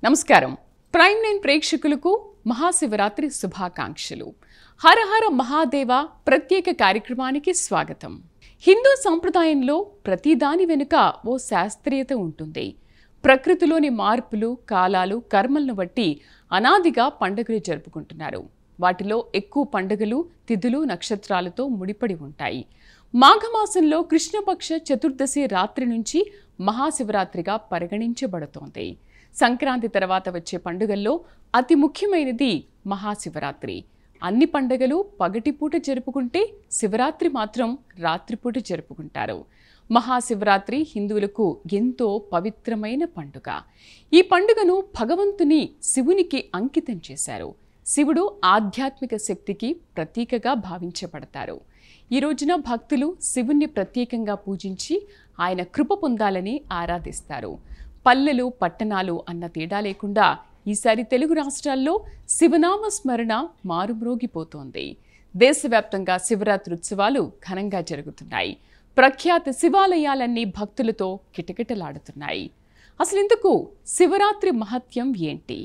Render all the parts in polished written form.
నమస్కారం. Prime nine ప్రేక్షకులకు మహాశివరాత్రి శుభాకాంక్షలు. హర హర మహాదేవ ప్రత్యేక కార్యక్రమానికి స్వాగతం. హిందూ సంప్రదాయంలో ప్రతిదాని వెనుక ఓ శాస్త్రీయత ఉంటుంది. ప్రకృతిలోని మార్పులు, కాలాలు, కర్మలను బట్టి అనాదిగా పండుగలు జరుపుకుంటున్నారు. వాటిలో ఎక్కువ పండుగలు తిథులు, నక్షత్రాలతో ముడిపడి ఉంటాయి. మాఘమాసంలో కృష్ణపక్ష చతుర్దశి రాత్రి నుంచి మహాశివరాత్రిగా పరిగణించబడుతోంది. సంక్రాంతి తర్వాత వచ్చే పండుగల్లో అతి ముఖ్యమైనది మహాశివరాత్రి. అన్ని పండుగలు పగటిపూట జరుపుకుంటే శివరాత్రి మాత్రం రాత్రిపూట జరుపుకుంటారు. మహాశివరాత్రి హిందువులకు ఎంతో పవిత్రమైన పండుగ. ఈ పండుగను భగవంతుని శివునికి అంకితం చేశారు. శివుడు ఆధ్యాత్మిక శక్తికి ప్రతీకగా భావించబడతారు. ఈ రోజున భక్తులు శివుణ్ణి ప్రత్యేకంగా పూజించి ఆయన కృప పొందాలని ఆరాధిస్తారు. పల్లెలు, పట్టణాలు అన్న తేడా లేకుండా ఈసారి తెలుగు రాష్ట్రాల్లో శివనామ స్మరణ మారుమ్రోగిపోతోంది. దేశవ్యాప్తంగా శివరాత్రి ఉత్సవాలు ఘనంగా జరుగుతున్నాయి. ప్రఖ్యాత శివాలయాలన్నీ భక్తులతో కిటకిటలాడుతున్నాయి. అసలు ఇందుకు శివరాత్రి మహత్యం ఏంటి?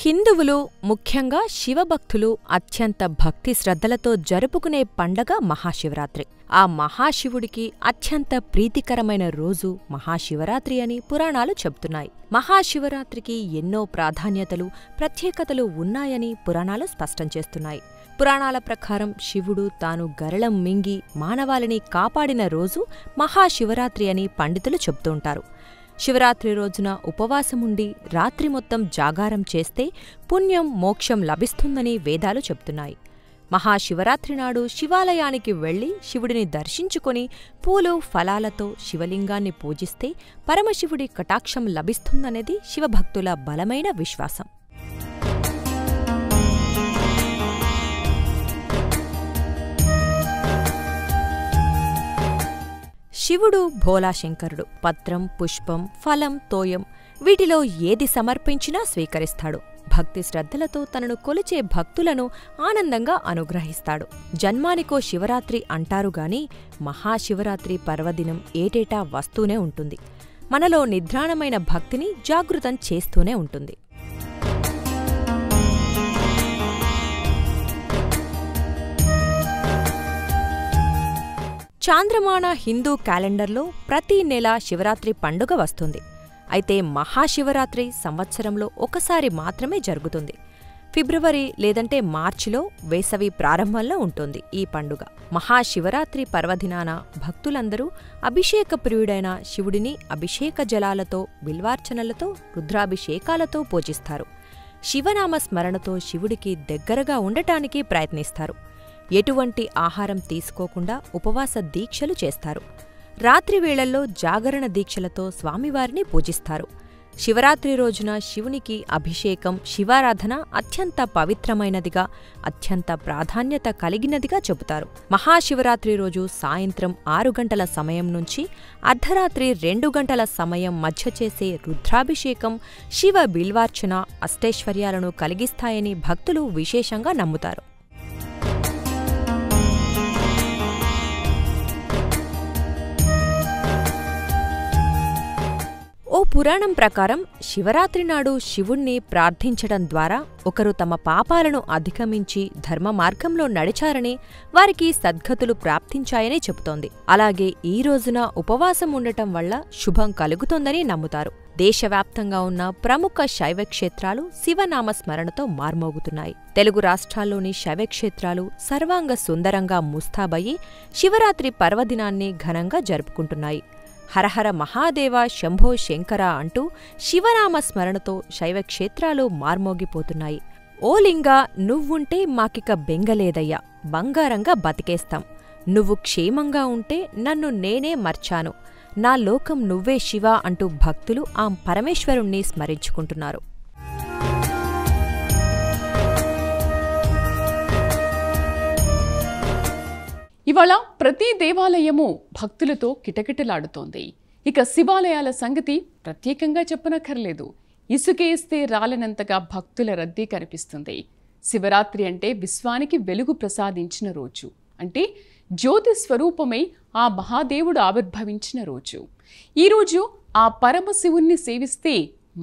హిందువులు, ముఖ్యంగా శివభక్తులు అత్యంత భక్తి శ్రద్ధలతో జరుపుకునే పండగ మహాశివరాత్రి. ఆ మహాశివుడికి అత్యంత ప్రీతికరమైన రోజు మహాశివరాత్రి అని పురాణాలు చెబుతున్నాయి. మహాశివరాత్రికి ఎన్నో ప్రాధాన్యతలు, ప్రత్యేకతలు ఉన్నాయని పురాణాలు స్పష్టం చేస్తున్నాయి. పురాణాల ప్రకారం శివుడు తాను గరళం మింగి మానవాళిని కాపాడిన రోజు మహాశివరాత్రి అని పండితులు చెబుతుంటారు. శివరాత్రి రోజున ఉపవాసముండి రాత్రి మొత్తం జాగారం చేస్తే పుణ్యం, మోక్షం లభిస్తుందని వేదాలు చెప్తున్నాయి. మహాశివరాత్రి నాడు శివాలయానికి వెళ్లి శివుడిని దర్శించుకొని పూలు, ఫలాలతో శివలింగాన్ని పూజిస్తే పరమశివుడి కటాక్షం లభిస్తుందనేది శివభక్తుల బలమైన విశ్వాసం. శివుడు భోలాశంకరుడు. పత్రం, పుష్పం, ఫలం, తోయం వీటిలో ఏది సమర్పించినా స్వీకరిస్తాడు. భక్తి శ్రద్ధలతో తనను కొలిచే భక్తులను ఆనందంగా అనుగ్రహిస్తాడు. జన్మానికో శివరాత్రి అంటారుగాని మహాశివరాత్రి పర్వదినం ఏటేటా వస్తూనే ఉంటుంది. మనలో నిద్రాణమైన భక్తిని జాగృతం చేస్తూనే ఉంటుంది. చాంద్రమాన హిందూ క్యాలెండర్లో ప్రతి నెల శివరాత్రి పండుగ వస్తుంది. అయితే మహాశివరాత్రి సంవత్సరంలో ఒకసారి మాత్రమే జరుగుతుంది. ఫిబ్రవరి లేదంటే మార్చిలో వేసవి ప్రారంభంలో ఉంటుంది ఈ పండుగ. మహాశివరాత్రి పర్వదినాన భక్తులందరూ అభిషేక ప్రియుడైన శివుడిని అభిషేక జలాలతో, బిల్వార్చనలతో, రుద్రాభిషేకాలతో పూజిస్తారు. శివనామ స్మరణతో శివుడికి దగ్గరగా ఉండటానికి ప్రయత్నిస్తారు. ఎటువంటి ఆహారం తీసుకోకుండా ఉపవాస దీక్షలు చేస్తారు. రాత్రి వేళల్లో జాగరణ దీక్షలతో స్వామివారిని పూజిస్తారు. శివరాత్రి రోజున శివునికి అభిషేకం, శివారాధన అత్యంత పవిత్రమైనదిగా, అత్యంత ప్రాధాన్యత కలిగినదిగా చెబుతారు. మహాశివరాత్రి రోజు సాయంత్రం 6 గంటల సమయం నుంచి అర్ధరాత్రి 2 గంటల సమయం మధ్య చేసే రుద్రాభిషేకం, శివ బిల్వార్చన అష్టైశ్వర్యాలను కలిగిస్తాయని భక్తులు విశేషంగా నమ్ముతారు. ఓ పురాణం ప్రకారం శివరాత్రి నాడు శివుణ్ణి ప్రార్థించడం ద్వారా ఒకరు తమ పాపాలను అధిగమించి ధర్మ మార్గంలో నడిచారని, వారికి సద్గతులు ప్రాప్తించాయని చెబుతోంది. అలాగే ఈ రోజున ఉపవాసం ఉండటం వల్ల శుభం కలుగుతోందని నమ్ముతారు. దేశవ్యాప్తంగా ఉన్న ప్రముఖ శైవక్షేత్రాలు శివనామ స్మరణతో మార్మోగుతున్నాయి. తెలుగు రాష్ట్రాల్లోని శైవక్షేత్రాలు సర్వాంగ సుందరంగా ముస్తాబయ్యి శివరాత్రి పర్వదినాన్ని ఘనంగా జరుపుకుంటున్నాయి. హరహర మహాదేవ, శంభో శంకర అంటూ శివనామ స్మరణతో శైవక్షేత్రాలు మార్మోగిపోతున్నాయి. ఓ లింగా, నువ్వుంటే మాకిక బెంగలేదయ్యా, బంగారంగా బతికేస్తాం. నువ్వు క్షేమంగా ఉంటే నన్ను నేనే మర్చాను, నా లోకం నువ్వే శివ అంటూ భక్తులు ఆ పరమేశ్వరుణ్ణి స్మరించుకుంటున్నారు. ఇవాళ ప్రతి దేవాలయము భక్తులతో కిటకిటలాడుతోంది. ఇక శివాలయాల సంగతి ప్రత్యేకంగా చెప్పనక్కర్లేదు. ఇసుకేస్తే రాలనంతగా భక్తుల రద్దీ కనిపిస్తుంది. శివరాత్రి అంటే విశ్వానికి వెలుగు ప్రసాదించిన రోజు. అంటే జ్యోతి స్వరూపమై ఆ మహాదేవుడు ఆవిర్భవించిన రోజు. ఈరోజు ఆ పరమశివుణ్ణి సేవిస్తే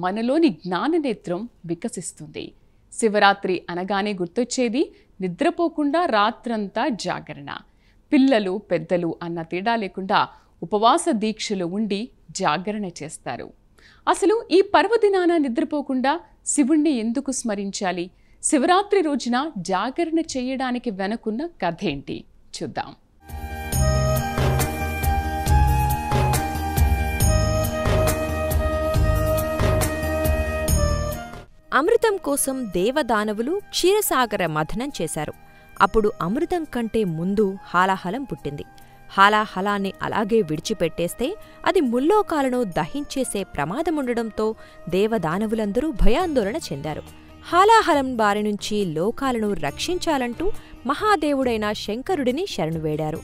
మనలోని జ్ఞాననేత్రం వికసిస్తుంది. శివరాత్రి అనగానే గుర్తొచ్చేది నిద్రపోకుండా రాత్రంతా జాగరణ. పిల్లలు పెద్దలు అన్న తేడా లేకుండా ఉపవాస దీక్షలు ఉండి జాగరణ చేస్తారు. అసలు ఈ పర్వదినాన నిద్రపోకుండా శివుణ్ణి ఎందుకు స్మరించాలి? శివరాత్రి రోజున జాగరణ చేయడానికి వెనుకున్న కథ ఏంటి చూద్దాం. అమృతం కోసం దేవదానవులు క్షీరసాగర మథనం చేశారు. అప్పుడు అమృతం కంటే ముందు హాలాహలం పుట్టింది. హాలాహలాన్ని అలాగే విడిచిపెట్టేస్తే అది ముల్లోకాలను దహించేసే ప్రమాదముండడంతో దేవదానవులందరూ భయాందోళన చెందారు. హాలాహలం బారి నుంచి లోకాలను రక్షించాలంటూ మహాదేవుడైన శంకరుడిని శరణువేడారు.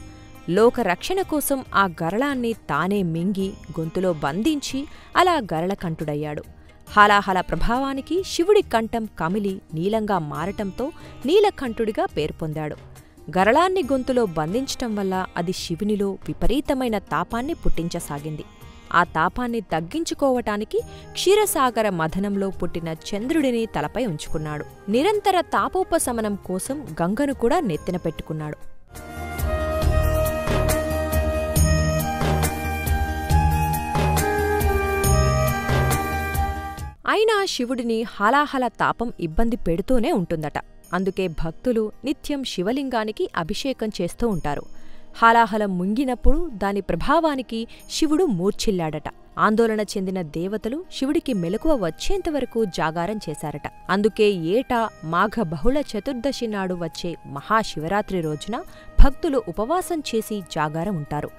లోకరక్షణ కోసం ఆ గరళాన్ని తానే మింగి గొంతులో బంధించి అలా గరళకంఠుడయ్యాడు. హాలాహల ప్రభావానికి శివుడి కంఠం కమిలి నీలంగా మారటంతో నీలకంఠుడిగా పేరు పొందాడు. గరళాన్ని గొంతులో బంధించటం వల్ల అది శివునిలో విపరీతమైన తాపాన్ని పుట్టించసాగింది. ఆ తాపాన్ని తగ్గించుకోవటానికి క్షీరసాగర మథనంలో పుట్టిన చంద్రుడిని తలపై ఉంచుకున్నాడు. నిరంతర తాపోపశమనం కోసం గంగను కూడా నెత్తిన పెట్టుకున్నాడు. అయినా శివుడిని హాలాహల తాపం ఇబ్బంది పెడుతూనే ఉంటుందట. అందుకే భక్తులు నిత్యం శివలింగానికి అభిషేకం చేస్తూ ఉంటారు. హాలాహలం ముంగినప్పుడు దాని ప్రభావానికి శివుడు మూర్ఛిల్లాడట. ఆందోళన చెందిన దేవతలు శివుడికి మెలకువ వచ్చేంతవరకు జాగారం చేశారట. అందుకే ఏటా మాఘ బహుళ చతుర్దశి నాడు వచ్చే మహాశివరాత్రి రోజున భక్తులు ఉపవాసం చేసి జాగారం ఉంటారు.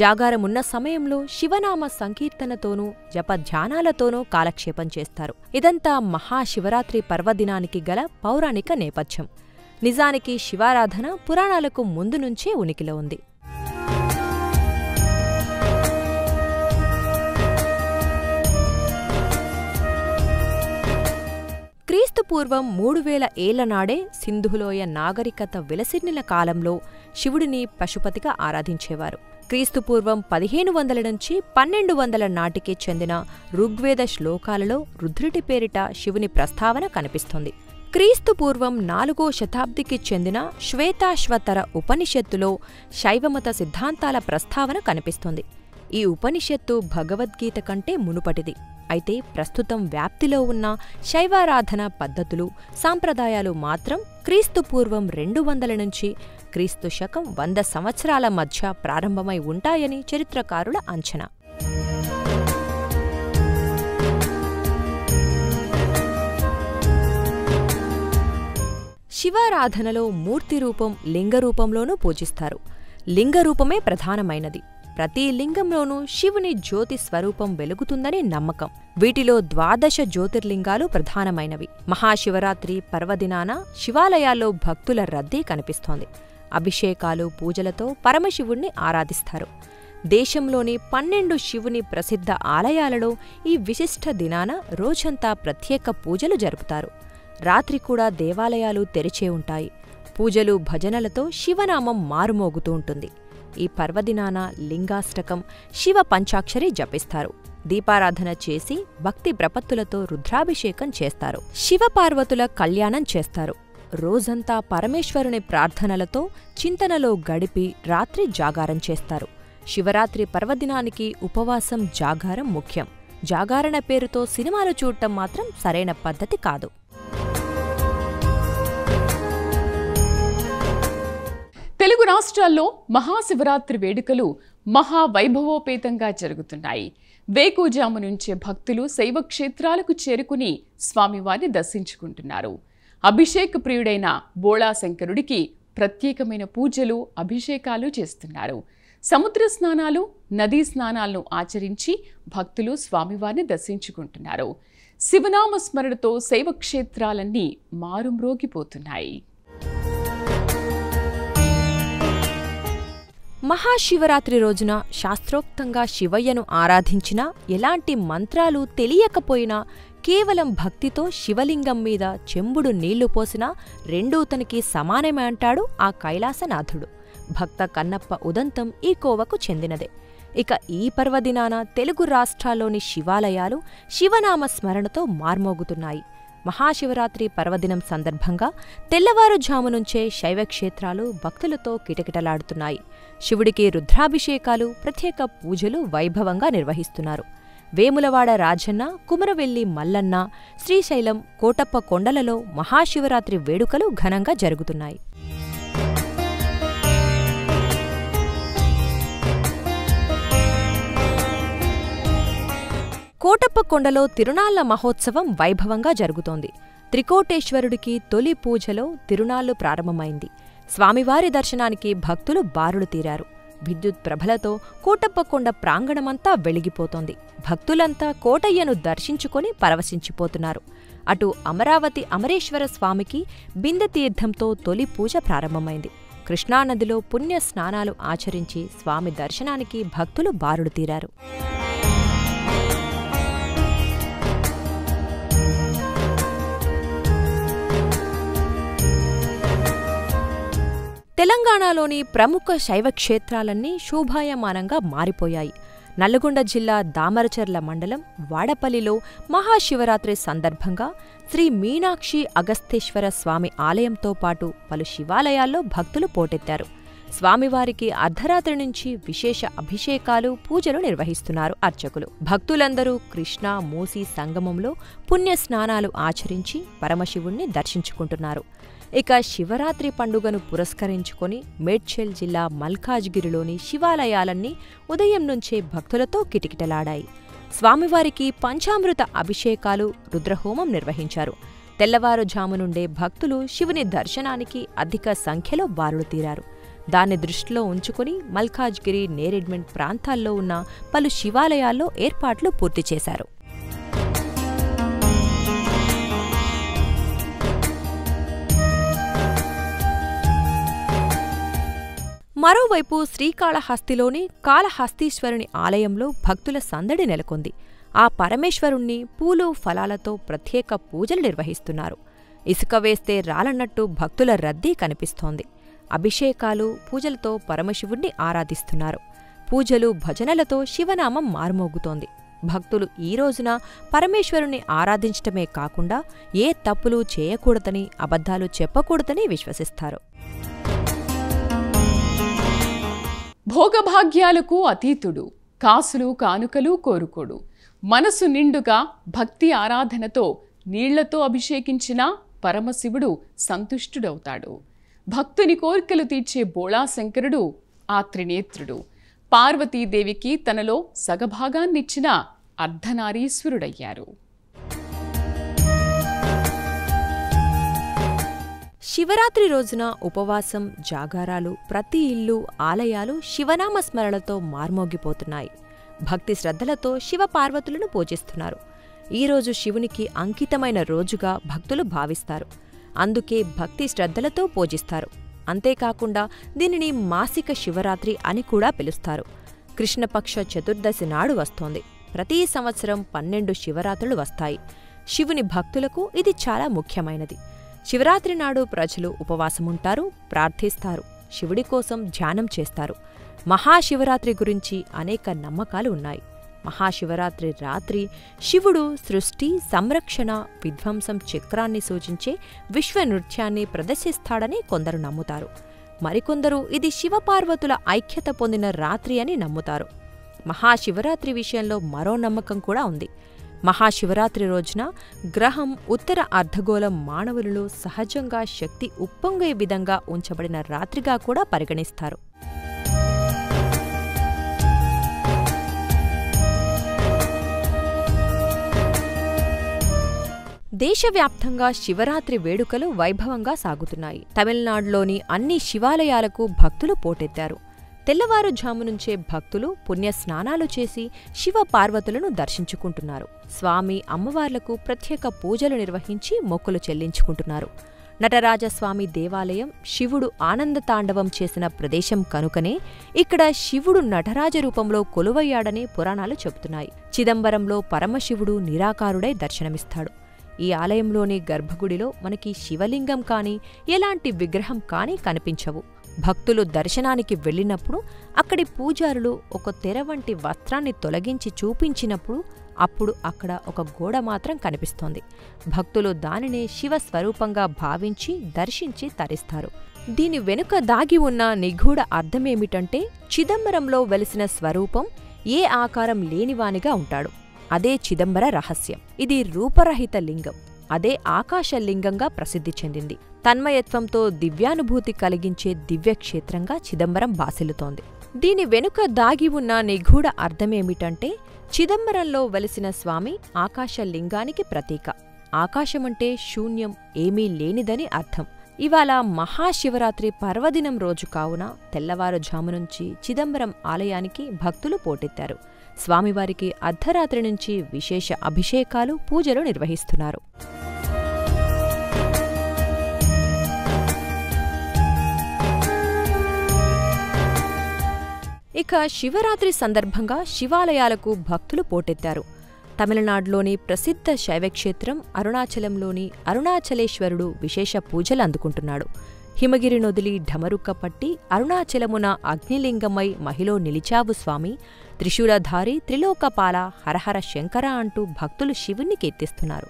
జాగారమున్న సమయంలో శివనామ సంకీర్తనతోనూ జపధ్యానాలతోనూ కాలక్షేపం చేస్తారు. ఇదంతా మహాశివరాత్రి పర్వదినానికి గల పౌరాణిక నేపథ్యం. నిజానికి శివారాధన పురాణాలకు ముందు నుంచే ఉనికిలో ఉంది. క్రీస్తుపూర్వం 3000 ఏళ్ల నాడే సింధులోయ నాగరికత విలసిల్లిన కాలంలో శివుడిని పశుపతిగా ఆరాధించేవారు. క్రీస్తుపూర్వం 1500 నుంచి 1200 నాటికి చెందిన ఋగ్వేద శ్లోకాలలో రుద్రుడి పేరిట శివుని ప్రస్తావన కనిపిస్తుంది. క్రీస్తుపూర్వం 4వ శతాబ్దికి చెందిన శ్వేతాశ్వతర ఉపనిషత్తులో శైవమత సిద్ధాంతాల ప్రస్తావన కనిపిస్తుంది. ఈ ఉపనిషత్తు భగవద్గీత కంటే మునుపటిది. అయితే ప్రస్తుతం వ్యాప్తిలో ఉన్న శైవారాధన పద్ధతులు, సాంప్రదాయాలు మాత్రం క్రీస్తుపూర్వం 200 నుంచి క్రీస్తు శకం 100 సంవత్సరాల మధ్య ప్రారంభమై ఉంటాయని చరిత్రకారుల అంచనా. శివారాధనలో మూర్తి రూపం లింగరూపంలోనూ పూజిస్తారు. లింగరూపమే ప్రధానమైనది. ప్రతి లింగంలోనూ శివుని జ్యోతి స్వరూపం వెలుగుతుందని నమ్మకం. వీటిలో 12 జ్యోతిర్లింగాలు ప్రధానమైనవి. మహాశివరాత్రి పర్వదినాన శివాలయాల్లో భక్తుల రద్దీ కనిపిస్తోంది. అభిషేకాలు, పూజలతో పరమశివుణ్ణి ఆరాధిస్తారు. దేశంలోని 12 శివుని ప్రసిద్ధ ఆలయాలలో ఈ విశిష్ట దినాన రోజంతా ప్రత్యేక పూజలు జరుపుతారు. రాత్రి కూడా దేవాలయాలు తెరిచే ఉంటాయి. పూజలు, భజనలతో శివనామం మారుమోగుతూ ఉంటుంది. ఈ పర్వదినాన లింగాష్టకం, శివ పంచాక్షరి జపిస్తారు. దీపారాధన చేసి భక్తి ప్రపత్తులతో రుద్రాభిషేకం చేస్తారు. శివపార్వతుల కళ్యాణం చేస్తారు. రోజంతా పరమేశ్వరుని ప్రార్థనలతో చింతనలో గడిపి రాత్రి జాగారం చేస్తారు. శివరాత్రి పర్వదినానికి ఉపవాసం, జాగారం ముఖ్యం. జాగారణ పేరుతో సినిమాలు చూడటం మాత్రం సరైన పద్ధతి కాదు. తెలుగు రాష్ట్రాల్లో మహాశివరాత్రి వేడుకలు మహావైభవోపేతంగా జరుగుతున్నాయి. వేకువజాము నుంచే భక్తులు శైవ క్షేత్రాలకు చేరుకుని స్వామివారిని దర్శించుకుంటున్నారు. అభిషేక ప్రియుడైన బోళాశంకరుడికి ప్రత్యేకమైన పూజలు, అభిషేకాలు చేస్తున్నారు. సముద్ర స్నానాలు, నదీ స్నానాలను ఆచరించి భక్తులు స్వామివారిని దర్శించుకుంటున్నారు. శివనామ స్మరణతో శైవ క్షేత్రాలన్నీ మారుమ్రోగిపోతున్నాయి. మహాశివరాత్రి రోజున శాస్త్రోక్తంగా శివయ్యను ఆరాధించినా, ఎలాంటి మంత్రాలు తెలియకపోయినా కేవలం భక్తితో శివలింగం మీద చెంబుడు నీళ్లు పోసినా రెండూ తనకి సమానమే అంటాడు ఆ కైలాసనాథుడు. భక్త కన్నప్ప ఉదంతం ఈ కోవకు చెందినదే. ఇక ఈ పర్వదినాన తెలుగు రాష్ట్రాల్లోని శివాలయాలు శివనామ స్మరణతో మార్మోగుతున్నాయి. మహాశివరాత్రి పర్వదినం సందర్భంగా తెల్లవారుజాము నుంచే శైవక్షేత్రాలు భక్తులతో కిటకిటలాడుతున్నాయి. శివుడికి రుద్రాభిషేకాలు, ప్రత్యేక పూజలు వైభవంగా నిర్వహిస్తున్నారు. వేములవాడ రాజన్న, కుమరవెల్లి మల్లన్న, శ్రీశైలం, కోటప్ప కొండలలో మహాశివరాత్రి వేడుకలు ఘనంగా జరుగుతున్నాయి. కోటప్ప కొండలో తిరునాళ్ల మహోత్సవం వైభవంగా జరుగుతోంది. త్రికోటేశ్వరుడికి తొలి పూజలో తిరునాళ్లు ప్రారంభమైంది. స్వామివారి దర్శనానికి భక్తులు బారులు తీరారు. విద్యుత్ ప్రభలతో కోటప్ప కొండ ప్రాంగణమంతా వెలిగిపోతోంది. భక్తులంతా కోటయ్యను దర్శించుకొని పరవశించిపోతున్నారు. అటు అమరావతి అమరేశ్వర స్వామికి బిందె తీర్థంతో తొలి పూజ ప్రారంభమైంది. కృష్ణానదిలో పుణ్య స్నానాలు ఆచరించి స్వామి దర్శనానికి భక్తులు బారులు తీరారు. తెలంగాణలోని ప్రముఖ శైవక్షేత్రాలన్నీ శోభాయమానంగా మారిపోయాయి. నల్లగొండ జిల్లా దామరచర్ల మండలం వాడపల్లిలో మహాశివరాత్రి సందర్భంగా శ్రీ మీనాక్షి అగస్తేశ్వర స్వామి ఆలయంతో పాటు పలు శివాలయాల్లో భక్తులు పోటెత్తారు. స్వామివారికి అర్ధరాత్రి నుంచి విశేష అభిషేకాలు, పూజలు నిర్వహిస్తున్నారు అర్చకులు. భక్తులందరూ కృష్ణా, మూసీ సంగమంలో పుణ్యస్నానాలు ఆచరించి పరమశివుణ్ణి దర్శించుకుంటున్నారు. ఇక శివరాత్రి పండుగను పురస్కరించుకొని మేడ్చల్ జిల్లా మల్కాజ్గిరిలోని శివాలయాలన్నీ ఉదయం నుంచే భక్తులతో కిటకిటలాడాయి. స్వామివారికి పంచామృత అభిషేకాలు, రుద్రహోమం నిర్వహించారు. తెల్లవారుజాము నుండే భక్తులు శివుని దర్శనానికి అధిక సంఖ్యలో బారులు తీరారు. దాన్ని దృష్టిలో ఉంచుకుని మల్కాజ్గిరి, నేరెడ్మెంట్ ప్రాంతాల్లో ఉన్న పలు శివాలయాల్లో ఏర్పాట్లు పూర్తి చేశారు. మరోవైపు శ్రీకాళహస్తిలోని కాళహస్తీశ్వరుని ఆలయంలో భక్తుల సందడి నెలకొంది. ఆ పరమేశ్వరుణ్ణి పూలు, ఫలాలతో ప్రత్యేక పూజలు నిర్వహిస్తున్నారు. ఇసుక వేస్తే రాలన్నట్టు భక్తుల రద్దీ కనిపిస్తోంది. అభిషేకాలు, పూజలతో పరమశివుణ్ణి ఆరాధిస్తున్నారు. పూజలు, భజనలతో శివనామం మార్మోగుతోంది. భక్తులు ఈ రోజున పరమేశ్వరుణ్ణి ఆరాధించటమే కాకుండా ఏ తప్పులు చేయకూడదని, అబద్ధాలు చెప్పకూడదని విశ్వసిస్తారు. భోగభాగ్యాలకు అతీతుడు, కాసులు కానుకలు కోరుకోడు. మనసు నిండుగా భక్తి ఆరాధనతో నీళ్లతో అభిషేకించిన పరమశివుడు సంతుష్టుడవుతాడు. భక్తుని కోరికలు తీర్చే బోళాశంకరుడు ఆ త్రినేత్రుడు. పార్వతీదేవికి తనలో సగభాగాన్నిచ్చిన అర్ధనారీశ్వరుడయ్యారు. శివరాత్రి రోజున ఉపవాసం, జాగారాలు, ప్రతి ఇల్లు, ఆలయాలు శివనామ స్మరణతో మార్మోగిపోతున్నాయి. భక్తి శ్రద్ధలతో శివపార్వతులను పూజిస్తున్నారు. ఈరోజు శివునికి అంకితమైన రోజుగా భక్తులు భావిస్తారు. అందుకే భక్తి శ్రద్ధలతో పూజిస్తారు. అంతేకాకుండా దీనిని మాసిక శివరాత్రి అని కూడా పిలుస్తారు. కృష్ణపక్ష చతుర్దశి నాడు వస్తోంది. ప్రతి సంవత్సరం 12 శివరాత్రులు వస్తాయి. శివుని భక్తులకు ఇది చాలా ముఖ్యమైనది. శివరాత్రి నాడు ప్రజలు ఉపవాసముంటారు, ప్రార్థిస్తారు, శివుడి కోసం ధ్యానం చేస్తారు. మహాశివరాత్రి గురించి అనేక నమ్మకాలు ఉన్నాయి. మహాశివరాత్రి రాత్రి శివుడు సృష్టి, సంరక్షణ, విధ్వంసం చక్రాన్ని సూచించే విశ్వనృత్యాన్ని ప్రదర్శిస్తాడని కొందరు నమ్ముతారు. మరికొందరు ఇది శివపార్వతుల ఐక్యత పొందిన రాత్రి అని నమ్ముతారు. మహాశివరాత్రి విషయంలో మరో నమ్మకం కూడా ఉంది. మహాశివరాత్రి రోజున గ్రహం ఉత్తర అర్ధగోళం మానవులలో సహజంగా శక్తి ఉప్పొంగే విధంగా ఉంచబడిన రాత్రిగా కూడా పరిగణిస్తారు. దేశవ్యాప్తంగా శివరాత్రి వేడుకలు వైభవంగా సాగుతున్నాయి. తమిళనాడులోని అన్ని శివాలయాలకు భక్తులు పోటెత్తారు. తెల్లవారుజాము నుంచే భక్తులు పుణ్యస్నానాలు చేసి శివ పార్వతులను దర్శించుకుంటున్నారు. స్వామి, అమ్మవార్లకు ప్రత్యేక పూజలు నిర్వహించి మొక్కులు చెల్లించుకుంటున్నారు. నటరాజస్వామి దేవాలయం శివుడు ఆనందతాండవం చేసిన ప్రదేశం కనుకనే ఇక్కడ శివుడు నటరాజ రూపంలో కొలువయ్యాడని పురాణాలు చెబుతున్నాయి. చిదంబరంలో పరమశివుడు నిరాకారుడై దర్శనమిస్తాడు. ఈ ఆలయంలోని గర్భగుడిలో మనకి శివలింగం కానీ ఎలాంటి విగ్రహం కానీ కనిపించవు. భక్తులు దర్శనానికి వెళ్ళినప్పుడు అక్కడి పూజారులు ఒక తెర వంటి వస్త్రాన్ని తొలగించి చూపించినప్పుడు అప్పుడు అక్కడ ఒక గోడ మాత్రం కనిపిస్తోంది. భక్తులు దానినే శివస్వరూపంగా భావించి దర్శించి తరిస్తారు. దీని వెనుక దాగి ఉన్న నిగూఢ అర్థమేమిటంటే, చిదంబరంలో వెలిసిన స్వరూపం ఏ ఆకారం లేనివానిగా ఉంటాడు. అదే చిదంబర రహస్యం. ఇది రూపరహిత లింగం. అదే ఆకాశలింగంగా ప్రసిద్ధి చెందింది. తన్మయత్వంతో దివ్యానుభూతి కలిగించే దివ్యక్షేత్రంగా చిదంబరం బాసిల్లుతోంది. దీని వెనుక దాగి ఉన్న నిగూఢ అర్థమేమిటంటే, చిదంబరంలో వెలిసిన స్వామి ఆకాశలింగానికి ప్రతీక. ఆకాశమంటే శూన్యం, ఏమీ లేనిదని అర్థం. ఇవాళ మహాశివరాత్రి పర్వదినం రోజు కావున తెల్లవారుజాము నుంచి చిదంబరం ఆలయానికి భక్తులు పోటెత్తారు. స్వామివారికి అర్ధరాత్రి నుంచి విశేష అభిషేకాలు, పూజలు నిర్వహిస్తున్నారు. ఇక శివరాత్రి సందర్భంగా శివాలయాలకు భక్తులు పోటెత్తారు. తమిళనాడులోని ప్రసిద్ధ శైవక్షేత్రం అరుణాచలంలోని అరుణాచలేశ్వరుడు విశేష పూజలు అందుకుంటున్నాడు. హిమగిరి నొదిలి ఢమరుక్క పట్టి అరుణాచలమున అగ్నిలింగమై మహిలో నిలిచావు స్వామి, త్రిశూలధారి త్రిలోకపాల హరహర శంకర అంటూ భక్తులు శివుణ్ణి కీర్తిస్తున్నారు.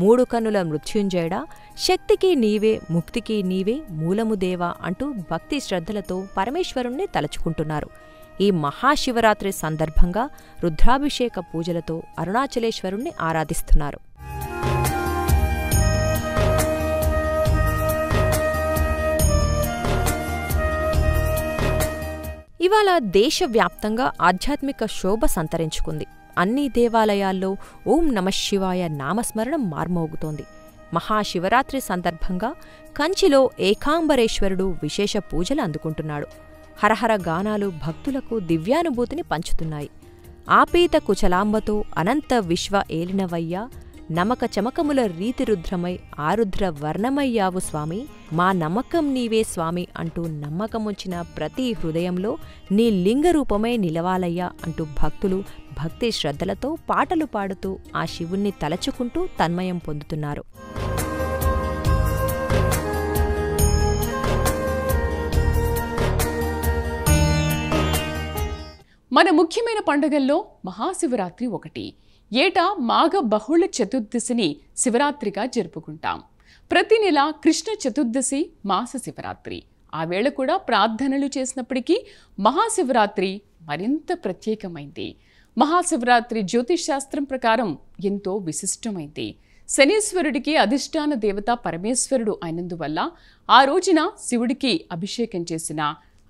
3 కన్నుల మృత్యుంజయుడా, శక్తికి నీవే, ముక్తికి నీవే, మూలముదేవా అంటూ భక్తి శ్రద్ధలతో పరమేశ్వరుణ్ణి తలచుకుంటున్నారు. ఈ మహాశివరాత్రి సందర్భంగా రుద్రాభిషేక పూజలతో అరుణాచలేశ్వరుణ్ణి ఆరాధిస్తున్నారు. ఇవాళ దేశవ్యాప్తంగా ఆధ్యాత్మిక శోభ సంతరించుకుంది. అన్ని దేవాలయాల్లో ఓం నమఃశివాయ నామస్మరణం మార్మోగుతోంది. మహాశివరాత్రి సందర్భంగా కంచిలో ఏకాంబరేశ్వరుడు విశేష పూజలు అందుకుంటున్నాడు. హరహర గానాలు భక్తులకు దివ్యానుభూతిని పంచుతున్నాయి. ఆపీత కుచలాంబతో అనంత విశ్వ ఏలినవయ్యా, నమక చమకముల రీతిరుద్రమై ఆరుద్ర వర్ణమయ్యావు స్వామి, మా నమ్మకం నీవే స్వామి అంటూ నమ్మకముంచిన ప్రతి హృదయంలో నీ లింగరూపమై నిలవాలయ్యా అంటూ భక్తులు భక్తి శ్రద్ధలతో పాటలు పాడుతూ ఆ శివుణ్ణి తలచుకుంటూ తన్మయం పొందుతున్నారు. మన ముఖ్యమైన పండుగల్లో మహాశివరాత్రి ఒకటి. ఏటా మాఘ బహుళ చతుర్దశిని శివరాత్రిగా జరుపుకుంటాం. ప్రతి నెల కృష్ణ చతుర్దశి మాస శివరాత్రి. ఆ వేళ కూడా ప్రార్థనలు చేసినప్పటికీ మహాశివరాత్రి మరింత ప్రత్యేకమైంది. మహాశివరాత్రి జ్యోతిష్ శాస్త్రం ప్రకారం ఎంతో విశిష్టమైంది. శనీశ్వరుడికి అధిష్టాన దేవత పరమేశ్వరుడు అయినందువల్ల ఆ రోజున శివుడికి అభిషేకం చేసినా,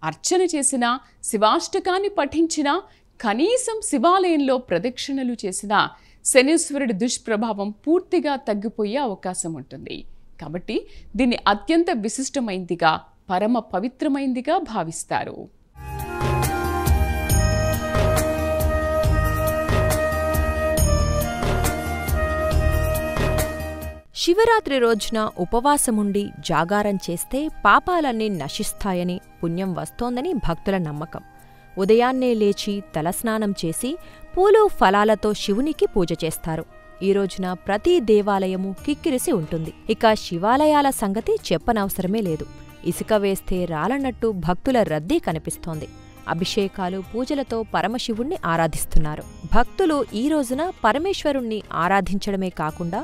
అర్చన చేసినా, శివాష్టకాన్ని పఠించినా, కనీసం శివాలయంలో ప్రదక్షిణలు చేసినా శనీశ్వరుడి దుష్ప్రభావం పూర్తిగా తగ్గిపోయే అవకాశం ఉంటుంది. కాబట్టి దీన్ని అత్యంత విశిష్టమైందిగా, పరమ పవిత్రమైందిగా భావిస్తారు. శివరాత్రి రోజున ఉపవాసముండి జాగారం చేస్తే పాపాలన్నీ నశిస్తాయని, పుణ్యం వస్తోందని భక్తుల నమ్మకం. ఉదయాన్నే లేచి తలస్నానం చేసి పూలు ఫలాలతో శివునికి పూజ చేస్తారు. ఈ రోజున ప్రతి దేవాలయము కిక్కిరిసి ఉంటుంది. ఇక శివాలయాల సంగతి చెప్పనవసరమే లేదు. ఇసుక వేస్తే రాలన్నట్టు భక్తుల రద్దీ కనిపిస్తోంది. అభిషేకాలు, పూజలతో పరమశివుణ్ణి ఆరాధిస్తున్నారు. భక్తులు ఈ రోజున పరమేశ్వరుణ్ణి ఆరాధించడమే కాకుండా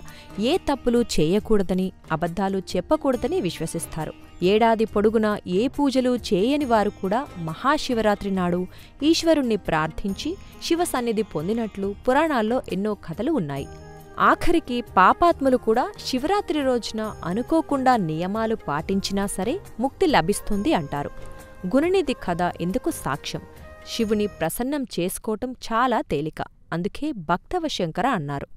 ఏ తప్పులు చేయకూడదని, అబద్ధాలు చెప్పకూడదని విశ్వసిస్తారు. ఏడాది పొడుగునా ఏ పూజలు చేయని వారు కూడా మహాశివరాత్రి నాడు ఈశ్వరుణ్ణి ప్రార్థించి శివసన్నిధి పొందినట్లు పురాణాల్లో ఎన్నో కథలు ఉన్నాయి. ఆఖరికి పాపాత్ములు కూడా శివరాత్రి రోజున అనుకోకుండా నియమాలు పాటించినా సరే ముక్తి లభిస్తుంది అంటారు. గుణనిధి కథ ఇందుకు సాక్ష్యం. శివుని ప్రసన్నం చేసుకోవటం చాలా తేలిక. అందుకే భక్తవ శంకర అన్నారు.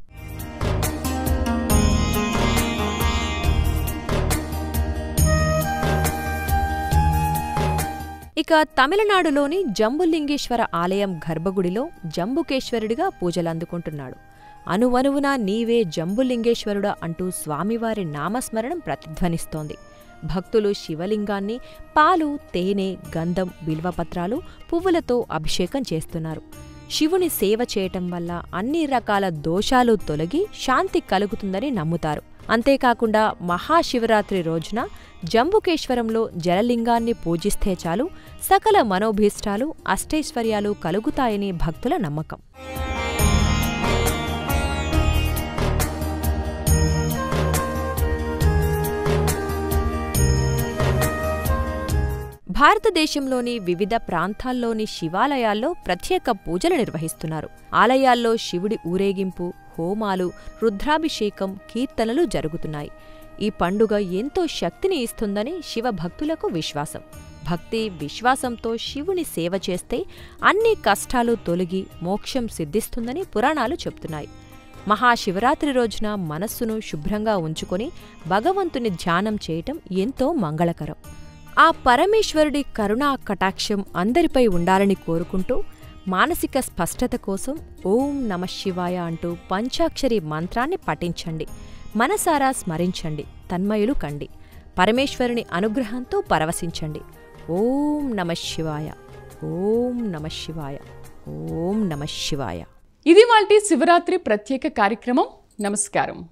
ఇక తమిళనాడులోని జంబులింగేశ్వర ఆలయం గర్భగుడిలో జంబుకేశ్వరుడిగా పూజలందుకుంటున్నాడు. అనువనువునా నీవే జంబులింగేశ్వరుడా అంటూ స్వామివారి నామస్మరణం ప్రతిధ్వనిస్తోంది. భక్తులు శివలింగాన్ని పాలు, తేనె, గంధం, బిల్వపత్రాలు, పువ్వులతో అభిషేకం చేస్తున్నారు. శివుని సేవ చేయటం వల్ల అన్ని రకాల దోషాలు తొలగి శాంతి కలుగుతుందని నమ్ముతారు. అంతేకాకుండా మహాశివరాత్రి రోజున జంబుకేశ్వరంలో జలలింగాన్ని పూజిస్తే చాలు సకల మనోభీష్టాలు అష్టైశ్వర్యాలు కలుగుతాయని భక్తుల నమ్మకం. భారతదేశంలోని వివిధ ప్రాంతాల్లోని శివాలయాల్లో ప్రత్యేక పూజలు నిర్వహిస్తున్నారు. ఆలయాల్లో శివుడి ఊరేగింపు, హోమాలు, రుద్రాభిషేకం, కీర్తనలు జరుగుతున్నాయి. ఈ పండుగ ఎంతో శక్తిని ఇస్తుందని శివభక్తులకు విశ్వాసం. భక్తి, విశ్వాసంతో శివుని సేవ చేస్తే అన్ని కష్టాలు తొలగి మోక్షం సిద్ధిస్తుందని పురాణాలు చెప్తున్నాయి. మహాశివరాత్రి రోజున మనస్సును శుభ్రంగా ఉంచుకొని భగవంతుని ధ్యానం చేయటం ఎంతో మంగళకరం. ఆ పరమేశ్వరుడి కరుణా కటాక్షం అందరిపై ఉండాలని కోరుకుంటూ మానసిక స్పష్టత కోసం ఓం నమఃశివాయ అంటూ పంచాక్షరి మంత్రాన్ని పఠించండి. మనసారా స్మరించండి, తన్మయులు కండి. పరమేశ్వరుని అనుగ్రహంతో పరవశించండి. ఓం నమఃశివాయ, ఓం నమఃశివాయ, ఓం నమఃశివాయ. ఇది వాల్టి శివరాత్రి ప్రత్యేక కార్యక్రమం. నమస్కారం.